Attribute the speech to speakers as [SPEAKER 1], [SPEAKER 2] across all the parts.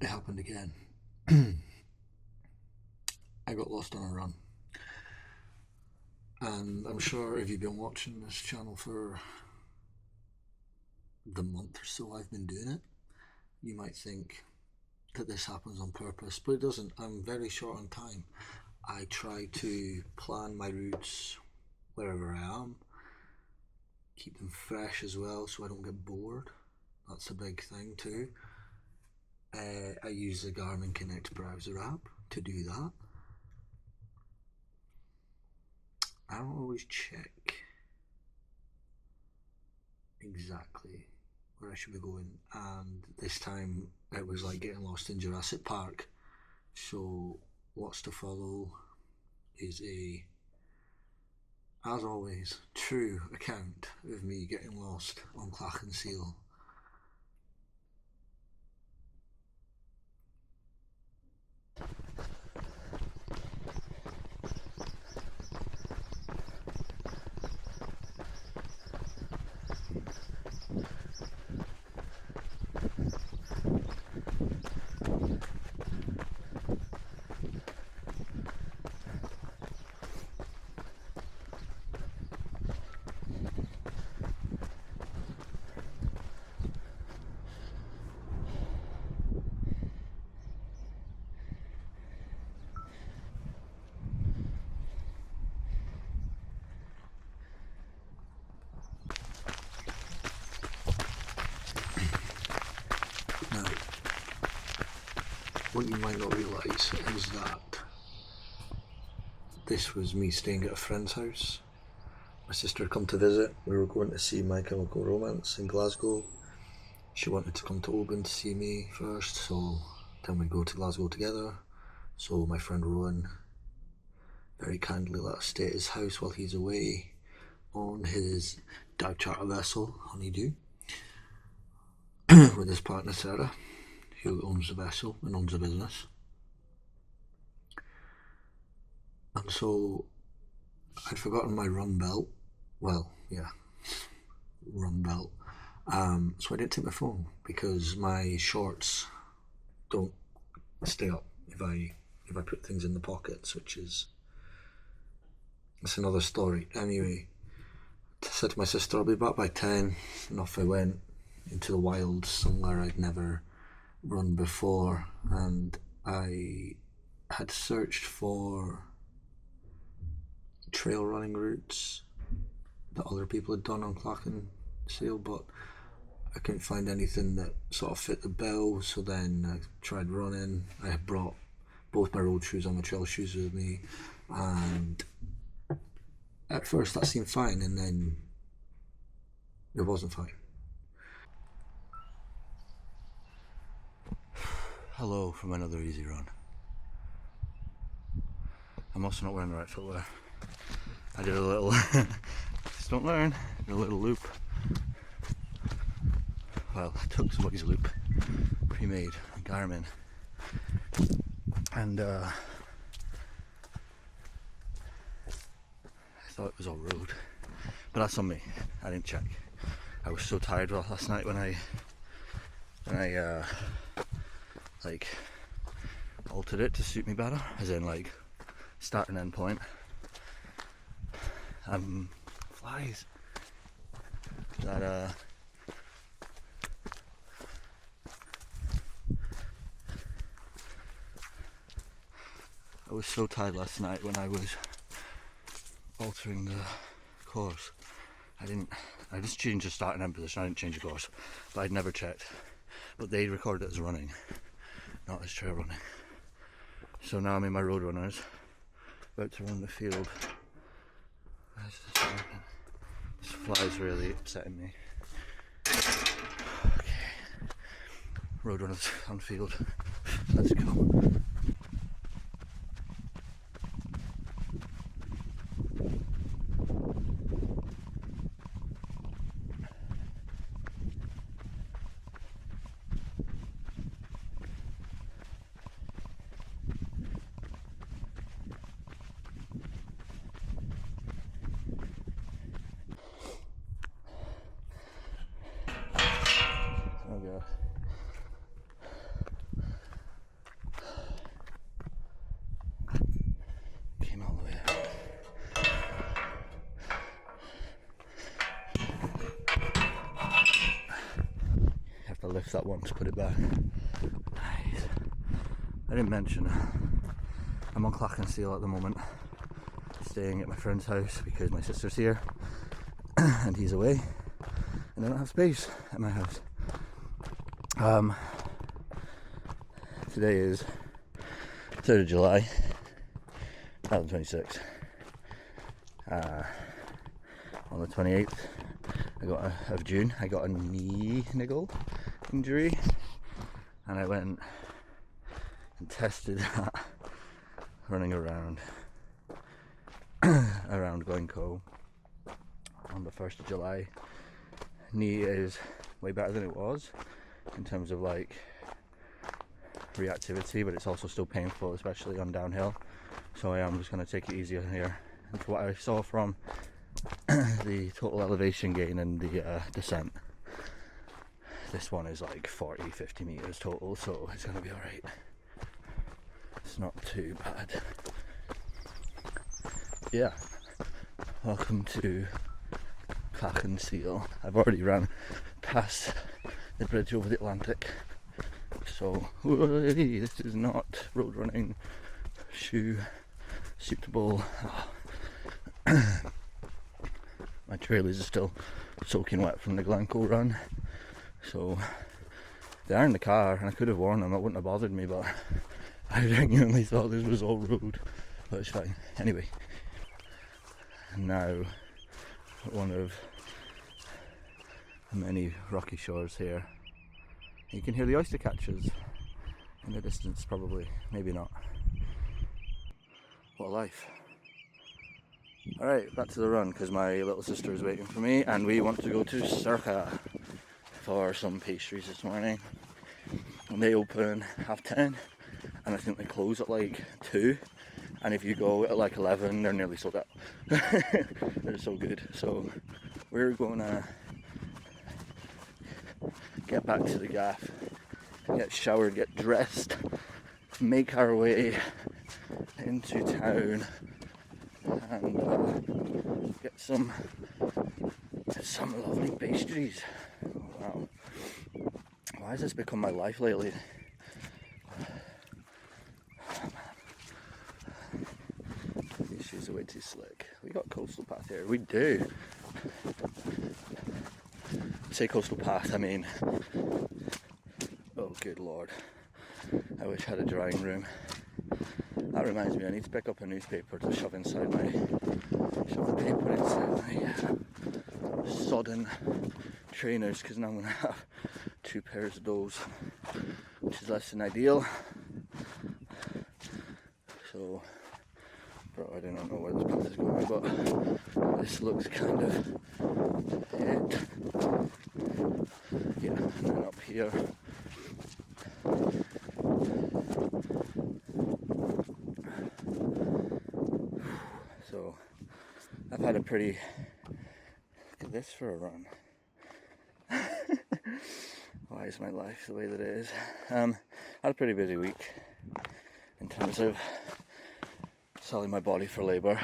[SPEAKER 1] it happened again. I got lost on a run. And I'm sure if you've been watching this channel for the month or so I've been doing it, you might think that this happens on purpose, but it doesn't. I'm very short on time. I try to plan my routes wherever I am, keep them fresh as well so I don't get bored. That's a big thing too. I use the Garmin Connect browser app to do that. I don't always check exactly where I should be going, and this time it was like getting lost in Jurassic Park. So what's to follow is as always, true account of me getting lost on Clachan Seil. Now, what you might not realise is that this was me staying at a friend's house. My sister had come to visit. We were going to see My Chemical Romance in Glasgow. She wanted to come to Oban to see me first, so then we'd go to Glasgow together. So my friend Rowan very kindly let us stay at his house while he's away on his dive charter vessel, Honeydew, with his partner Sarah, who owns the vessel and owns the business. And so I'd forgotten my run belt. Well, yeah, run belt. So I didn't take my phone because my shorts don't stay up if I put things in the pockets, which is, it's another story. Anyway, I said to my sister, I'll be back by 10, and off I went into the wilds somewhere I'd never run before, and I had searched for trail running routes that other people had done on Clachan Seil, but I couldn't find anything that sort of fit the bill. So then I tried running. I had brought both my road shoes and my trail shoes with me, and at first that seemed fine, and then it wasn't fine. Hello from another easy run. I'm also not wearing the right footwear. I did a little, just don't learn, did a little loop. Well, I took somebody's loop, pre-made, Garmin, and I thought it was all road, but that's on me. I didn't check. I was so tired last night when I like altered it to suit me better, as in like start and end point. Flies that I was so tired last night when I was altering the course. I just changed the start and end position. I didn't change the course, but I'd never checked. But they recorded it as running, not as trail running. So now I'm in my road runners, about to run the field. This fly's really upsetting me. Okay, road runners on field. Let's go.
[SPEAKER 2] lift that once, put it back. Nice. I didn't mention I'm on Clachan Seil at the moment, staying at my friend's house because my sister's here and he's away and I don't have space at my house. Today is 3rd of July 2026. On the 28th of June I got a knee niggle injury and I went and tested that running around Glencoe on the 1st of July. Knee is way better than it was in terms of like reactivity, but it's also still painful, especially on downhill, so I am just going to take it easier here. And for what I saw from the total elevation gain and the descent, this one is like 40-50 meters total, so it's going to be alright. It's not too bad. Yeah, welcome to Clachan Seil. I've already ran past the bridge over the Atlantic, so this is not road running shoe suitable. My trailers are still soaking wet from the Glencoe run, so they are in the car and I could have worn them, it wouldn't have bothered me, but I genuinely thought this was all road, but it's fine. Anyway, now one of many rocky shores here. You can hear the oyster catchers in the distance, probably, maybe not. What a life. Alright, back to the run because my little sister is waiting for me and we want to go to Circa for some pastries this morning. And they open 10:30 and I think they close at like 2, and if you go at like 11 they're nearly sold out. They're so good. So we're gonna get back to the gaff, get showered, get dressed, make our way into town and get some lovely pastries. Wow, why has this become my life lately? These shoes are way too slick. We got coastal path here. We do. Say coastal path, I mean, oh good lord, I wish I had a drying room. That reminds me, I need to pick up a newspaper to shove the paper inside my sodden trainers, because now I'm going to have 2 pairs of those, which is less than ideal. So, bro, I do not know where this path is going, but this looks kind of it. Yeah, and then up here. So I've had a pretty, look at this for a run. Why is my life the way that it is? Had a pretty busy week in terms of selling my body for labour.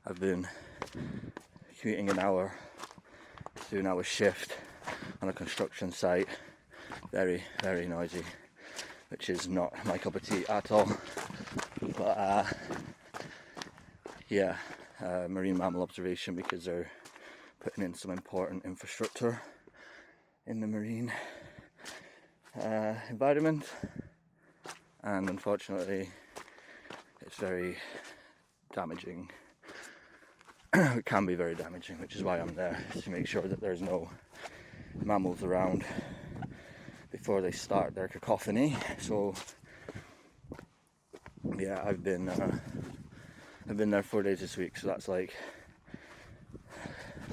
[SPEAKER 2] I've been commuting an hour to do an hour shift on a construction site, very, very noisy, which is not my cup of tea at all. But marine mammal observation, because they're putting in some important infrastructure in the marine environment, and unfortunately it's very damaging. It can be very damaging, which is why I'm there, to make sure that there's no mammals around before they start their cacophony. So yeah, I've been there 4 days this week, so that's like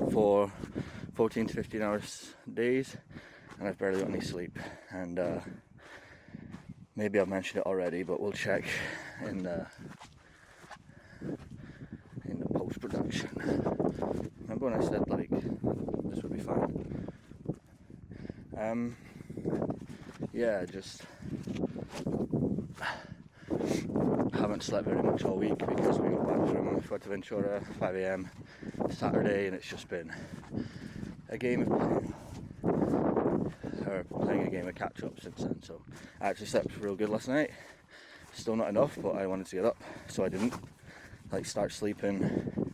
[SPEAKER 2] 14 to 15 hours days, and I've barely got any sleep. And maybe I've mentioned it already, but we'll check in the post-production. Remember when I said like this would be fine? Yeah, just haven't slept very much all week because we got back from Fuerteventura 5 a.m. Saturday, and it's just been a game of playing a game of catch up since then. So I actually slept real good last night. Still not enough, but I wanted to get up, so I didn't start sleeping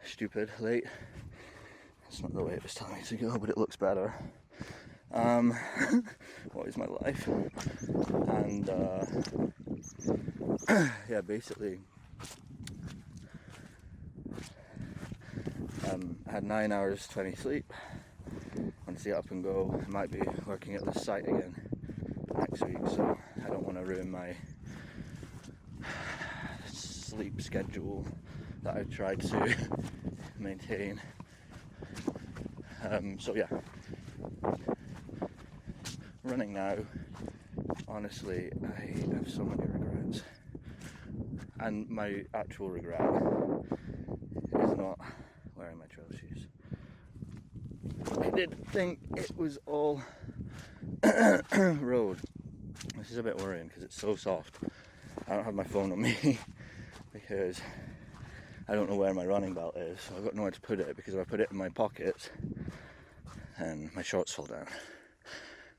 [SPEAKER 2] stupid late. It's not the way it was telling me to go, but it looks better. What is my life? And yeah, basically I had 9 hours 20 sleep. Want to get up and go. I might be working at this site again next week, so I don't want to ruin my sleep schedule that I've tried to maintain. So yeah, running now, honestly, I have so many regrets. And my actual regret is not wearing my trail shoes. I did think it was all road. This is a bit worrying because it's so soft. I don't have my phone on me because I don't know where my running belt is, so I've got nowhere to put it, because if I put it in my pockets then my shorts fall down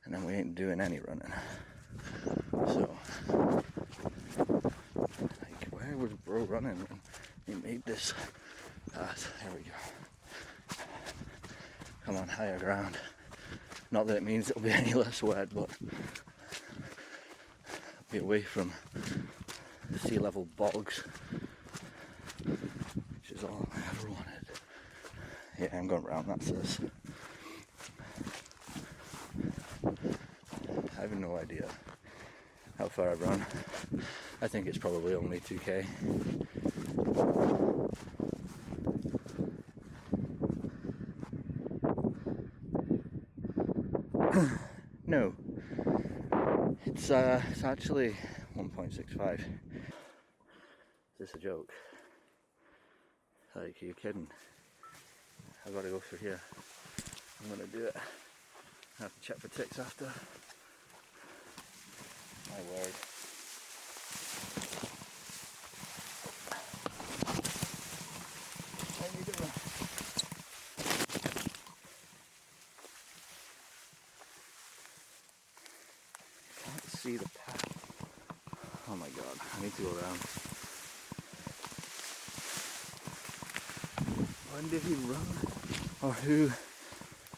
[SPEAKER 2] and then we ain't doing any running. So where was bro running when he made this path? There we go. Come on, higher ground. Not that it means it'll be any less wet, but be away from the sea level bogs, which is all I ever wanted. Yeah, I'm going round, that's this. I have no idea how far I've run. I think it's probably only 2k. No, it's actually 1.65. Is this a joke? Like, are you kidding? I've got to go through here. I'm gonna do it. I have to check for ticks after. My word. How you doing? Can't see the path. Oh my god, I need to go around. When did he run? Or who?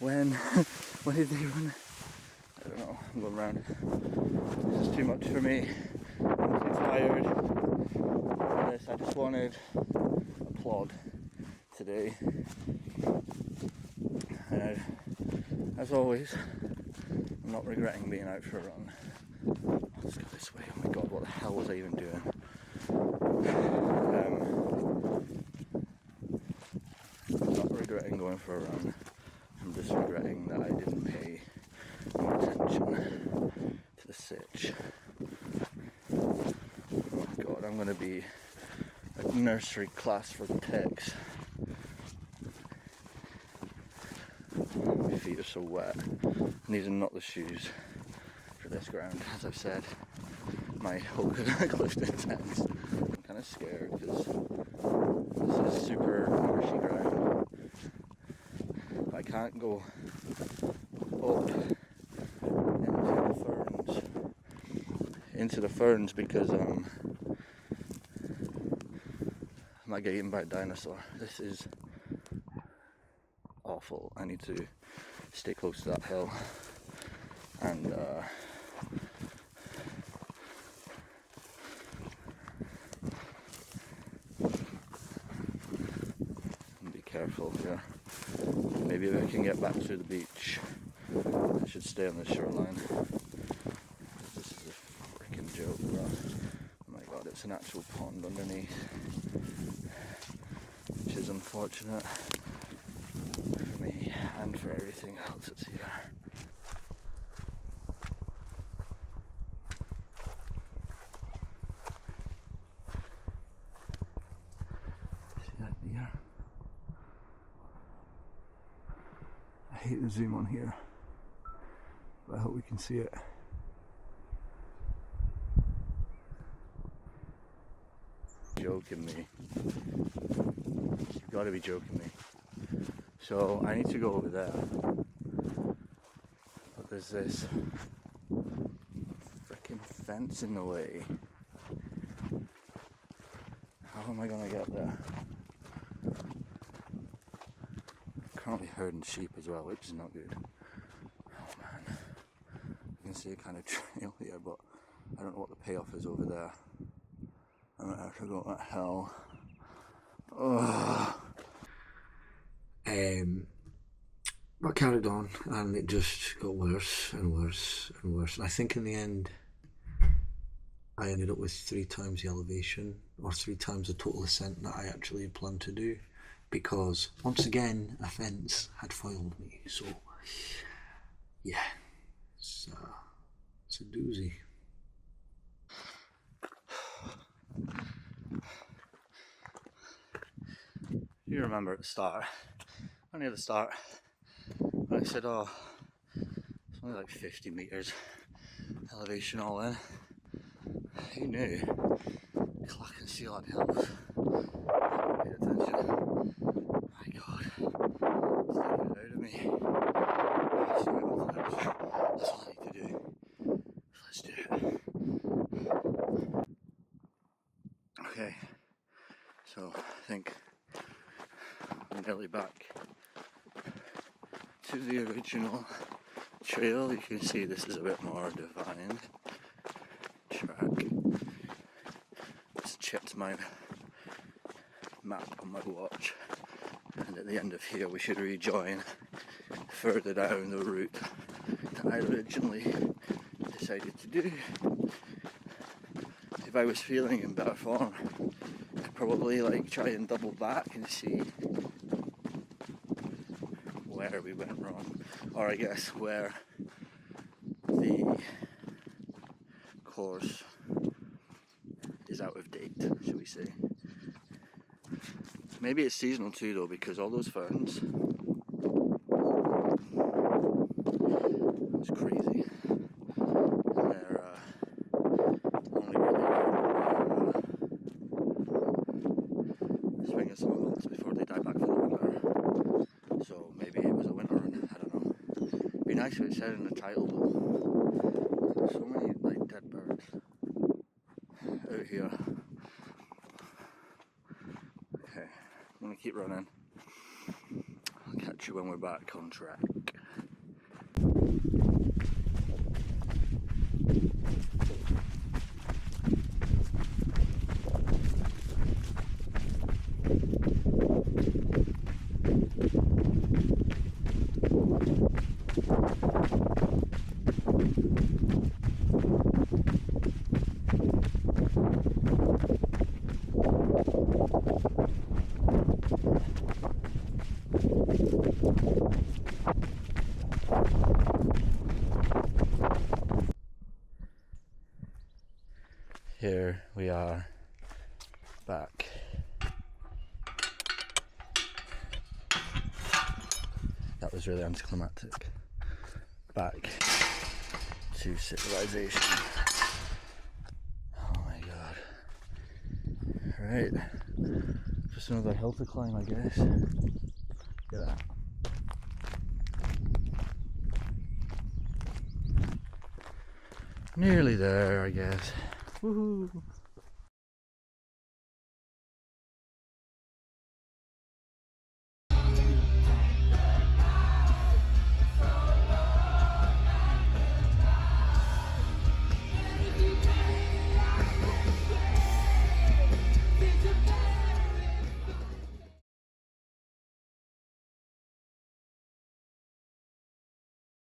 [SPEAKER 2] When? When did they run? I don't know, I'm going round. This is too much for me. I'm too tired. This, I just wanted a plod today. And as always, I'm not regretting being out for a run. Let's go this way. Oh my god, what the hell was I even doing? I'm not regretting going for a run. I'm just regretting that I didn't pay more attention to the sitch. Oh my god, I'm going to be a nursery class for ticks. My feet are so wet. And these are not the shoes for this ground, as I've said. My hook is close to intense. I'm kind of scared because this is super marshy ground. I can't go up into the ferns because I might get eaten by a dinosaur. This is awful. I need to stay close to that hill and be careful here. Maybe if I can get back to the beach, I should stay on the shoreline. This is a freaking joke, bro. Oh my god, it's an actual pond underneath, which is unfortunate for me and for everything else that's here. See that deer? I hate the zoom on here, but I hope we can see it. joking me. You've got to be joking me. So I need to go over there. But there's this freaking fence in the way. How am I gonna get there? Currently herding sheep as well, which is not good. Oh man. You can see a kind of trail here, but I don't know what the payoff is over there. I might have to go to hell. Ugh.
[SPEAKER 1] But I carried on, and it just got worse and worse and worse. And I think in the end, I ended up with 3 times the elevation, or 3 times the total ascent that I actually had planned to do, because once again a fence had foiled me. So yeah, it's a doozy.
[SPEAKER 2] You remember at the start, only at the start, when I said, oh, it's only like 50 meters elevation all in. Who knew? Clachan Seil had hills. Pay attention. My God, it's taking it out of me. That's all I need to do. Let's do it. Okay, so I think I'm nearly back to the original trail. You can see this is a bit more defined track. Just checked my map on my watch, and at the end of here we should rejoin further down the route that I originally decided to do. If I was feeling in better form, I'd probably try and double back and see where we went wrong, or I guess where the course is out of date, should we say. Maybe it's seasonal too though, because all those ferns, it's crazy. And they're only really around spring and summer months before they die back for the winter. So maybe it was a winter run, I don't know. It'd be nice if it said in the title though. There's so many dead birds out here. Okay, I'm gonna keep running. I'll catch you when we're back on track. Here we are back. That was really anticlimactic. Back to civilization. Oh my God. Right. Just another hill to climb, I guess. Look at that. Nearly there, I guess. Woohoo!